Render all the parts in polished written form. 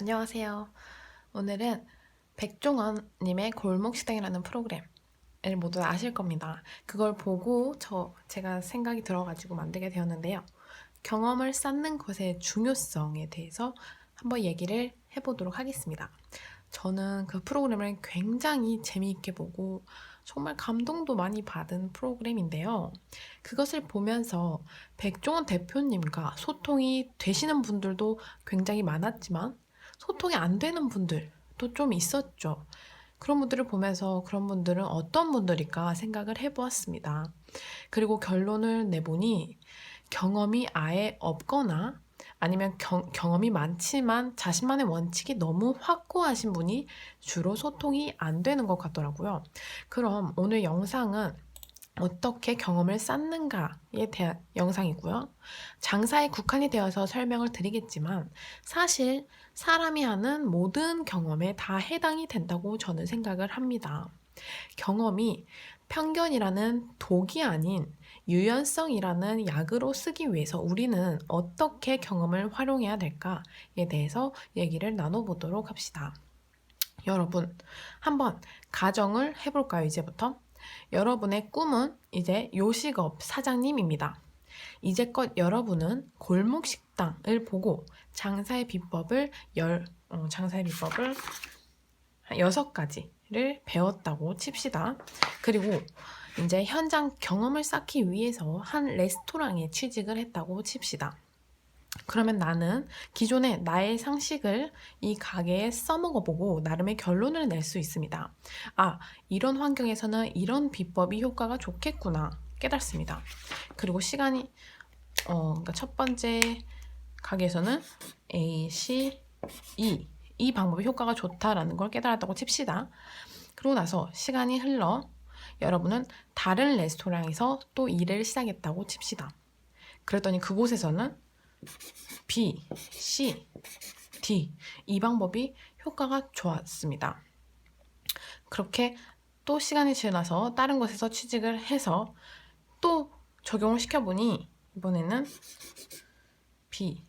안녕하세요. 오늘은 백종원님의 골목식당이라는 프로그램을 모두 아실 겁니다. 그걸 보고 제가 생각이 들어가지고 만들게 되었는데요. 경험을 쌓는 것의 중요성에 대해서 한번 얘기를 해보도록 하겠습니다. 저는 그 프로그램을 굉장히 재미있게 보고 정말 감동도 많이 받은 프로그램인데요. 그것을 보면서 백종원 대표님과 소통이 되시는 분들도 굉장히 많았지만 소통이 안 되는 분들도 좀 있었죠. 그런 분들을 보면서 그런 분들은 어떤 분들일까 생각을 해보았습니다. 그리고 결론을 내보니 경험이 아예 없거나 아니면 경험이 많지만 자신만의 원칙이 너무 확고하신 분이 주로 소통이 안 되는 것 같더라고요. 그럼 오늘 영상은 어떻게 경험을 쌓는가에 대한 영상이고요. 장사에 국한이 되어서 설명을 드리겠지만 사실 사람이 하는 모든 경험에 다 해당이 된다고 저는 생각을 합니다. 경험이 편견이라는 독이 아닌 유연성이라는 약으로 쓰기 위해서 우리는 어떻게 경험을 활용해야 될까에 대해서 얘기를 나눠보도록 합시다. 여러분, 한번 가정을 해볼까요, 이제부터? 여러분의 꿈은 이제 요식업 사장님입니다. 이제껏 여러분은 골목 식당을 보고 장사의 비법을 6가지를 배웠다고 칩시다. 그리고 이제 현장 경험을 쌓기 위해서 한 레스토랑에 취직을 했다고 칩시다. 그러면 나는 기존의 나의 상식을 이 가게에 써먹어보고 나름의 결론을 낼 수 있습니다. 아, 이런 환경에서는 이런 비법이 효과가 좋겠구나 깨닫습니다. 그리고 그러니까 첫 번째 가게에서는 A, C, 이 방법이 효과가 좋다라는 걸 깨달았다고 칩시다. 그러고 나서 시간이 흘러 여러분은 다른 레스토랑에서 또 일을 시작했다고 칩시다. 그랬더니 그곳에서는 B, C, D 이 방법이 효과가 좋았습니다. 그렇게 또 시간이 지나서 다른 곳에서 취직을 해서 또 적용을 시켜보니 이번에는 B,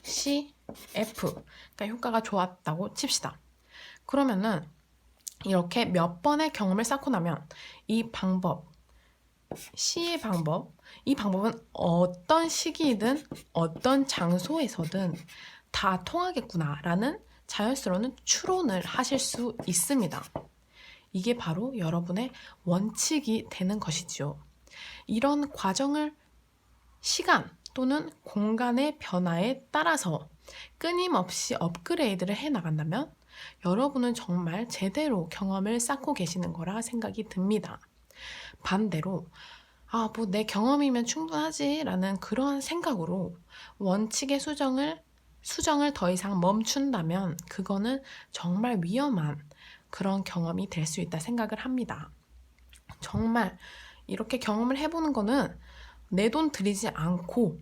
C, F 그러니까 효과가 좋았다고 칩시다. 그러면은 이렇게 몇 번의 경험을 쌓고 나면 이 방법, C의 방법, 이 방법은 어떤 시기이든 어떤 장소에서든 다 통하겠구나라는 자연스러운 추론을 하실 수 있습니다. 이게 바로 여러분의 원칙이 되는 것이지요. 이런 과정을 시간 또는 공간의 변화에 따라서 끊임없이 업그레이드를 해 나간다면 여러분은 정말 제대로 경험을 쌓고 계시는 거라 생각이 듭니다. 반대로 뭐 내 경험이면 충분하지 라는 그런 생각으로 원칙의 수정을 더 이상 멈춘다면 그거는 정말 위험한 그런 경험이 될 수 있다 생각을 합니다. 정말 이렇게 경험을 해보는 거는 내 돈 들이지 않고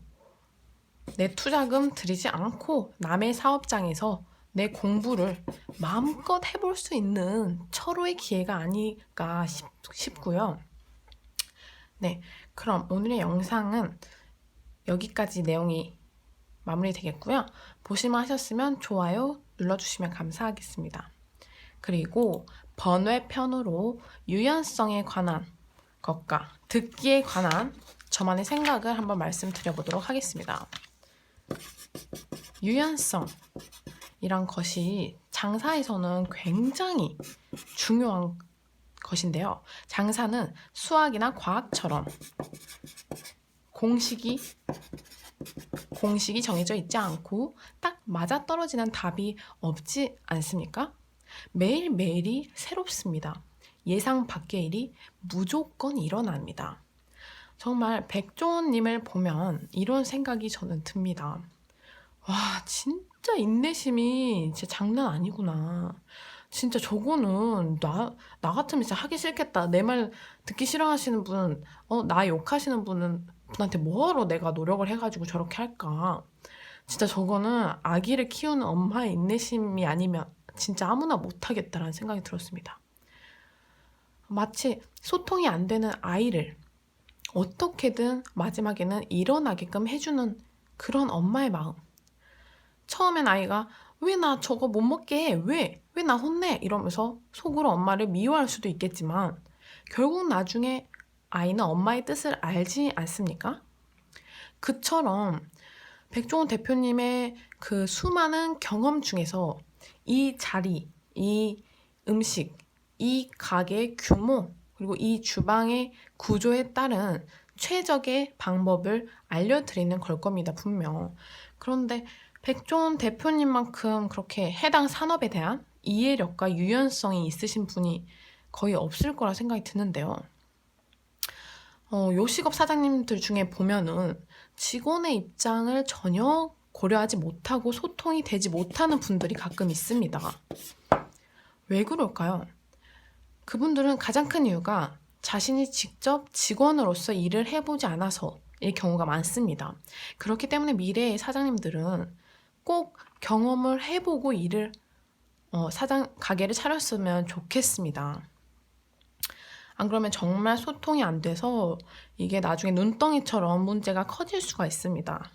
내 투자금 들이지 않고 남의 사업장에서 내 공부를 마음껏 해볼 수 있는 철호의 기회가 아닐까 싶고요. 네, 그럼 오늘의 영상은 여기까지 내용이 마무리되겠고요. 보실만 하셨으면 좋아요 눌러주시면 감사하겠습니다. 그리고 번외편으로 유연성에 관한 것과 듣기에 관한 저만의 생각을 한번 말씀드려보도록 하겠습니다. 유연성이란 것이 장사에서는 굉장히 중요한 것인데요. 장사는 수학이나 과학처럼 공식이 정해져 있지 않고 딱 맞아떨어지는 답이 없지 않습니까? 매일매일이 새롭습니다. 예상 밖의 일이 무조건 일어납니다. 정말 백종원님을 보면 이런 생각이 저는 듭니다. 와, 진짜 인내심이 진짜 장난 아니구나. 진짜 저거는 나 같으면 진짜 하기 싫겠다. 내 말 듣기 싫어하시는 분, 나 욕하시는 분한테 뭐하러 내가 노력을 해가지고 저렇게 할까. 진짜 저거는 아기를 키우는 엄마의 인내심이 아니면 진짜 아무나 못하겠다라는 생각이 들었습니다. 마치 소통이 안 되는 아이를 어떻게든 마지막에는 일어나게끔 해주는 그런 엄마의 마음. 처음엔 아이가 왜 나 저거 못 먹게 해? 왜 나 혼내? 이러면서 속으로 엄마를 미워할 수도 있겠지만 결국 나중에 아이는 엄마의 뜻을 알지 않습니까? 그처럼 백종원 대표님의 그 수많은 경험 중에서 이 자리, 이 음식, 이 가게의 규모, 그리고 이 주방의 구조에 따른 최적의 방법을 알려드리는 걸 겁니다, 분명. 그런데 백종원 대표님만큼 그렇게 해당 산업에 대한 이해력과 유연성이 있으신 분이 거의 없을 거라 생각이 드는데요. 요식업 사장님들 중에 보면은 직원의 입장을 전혀 고려하지 못하고 소통이 되지 못하는 분들이 가끔 있습니다. 왜 그럴까요? 그분들은 가장 큰 이유가 자신이 직접 직원으로서 일을 해보지 않아서일 경우가 많습니다. 그렇기 때문에 미래의 사장님들은 꼭 경험을 해보고 일을 가게를 차렸으면 좋겠습니다. 안 그러면 정말 소통이 안 돼서 이게 나중에 눈덩이처럼 문제가 커질 수가 있습니다.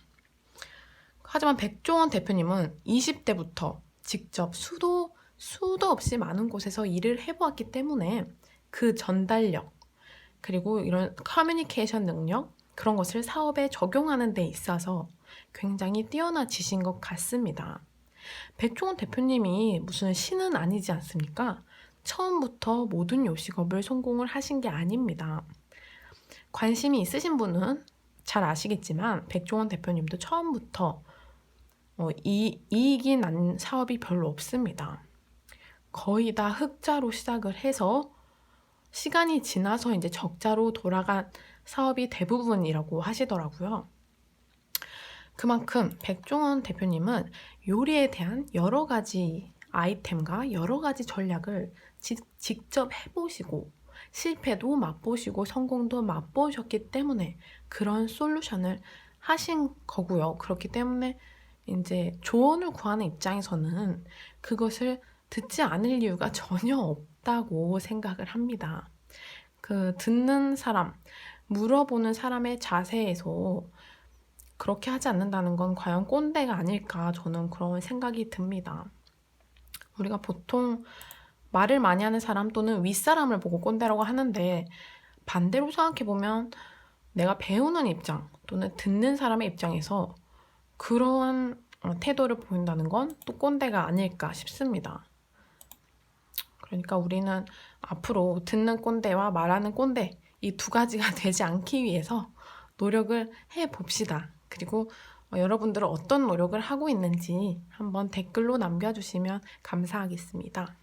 하지만 백종원 대표님은 20대부터 직접 수도 없이 많은 곳에서 일을 해보았기 때문에 그 전달력, 그리고 이런 커뮤니케이션 능력, 그런 것을 사업에 적용하는 데 있어서 굉장히 뛰어나지신 것 같습니다. 백종원 대표님이 무슨 신은 아니지 않습니까? 처음부터 모든 요식업을 성공을 하신 게 아닙니다. 관심이 있으신 분은 잘 아시겠지만 백종원 대표님도 처음부터 이익이 난 사업이 별로 없습니다. 거의 다 흑자로 시작을 해서 시간이 지나서 이제 적자로 돌아간 사업이 대부분이라고 하시더라고요. 그만큼 백종원 대표님은 요리에 대한 여러 가지 아이템과 여러 가지 전략을 직접 해보시고 실패도 맛보시고 성공도 맛보셨기 때문에 그런 솔루션을 하신 거고요. 그렇기 때문에 이제 조언을 구하는 입장에서는 그것을 듣지 않을 이유가 전혀 없다고 생각을 합니다. 그 듣는 사람, 물어보는 사람의 자세에서 그렇게 하지 않는다는 건 과연 꼰대가 아닐까 저는 그런 생각이 듭니다. 우리가 보통 말을 많이 하는 사람 또는 윗사람을 보고 꼰대라고 하는데 반대로 생각해보면 내가 배우는 입장 또는 듣는 사람의 입장에서 그러한 태도를 보인다는 건 또 꼰대가 아닐까 싶습니다. 그러니까 우리는 앞으로 듣는 꼰대와 말하는 꼰대 이 두 가지가 되지 않기 위해서 노력을 해봅시다. 그리고 여러분들은 어떤 노력을 하고 있는지 한번 댓글로 남겨주시면 감사하겠습니다.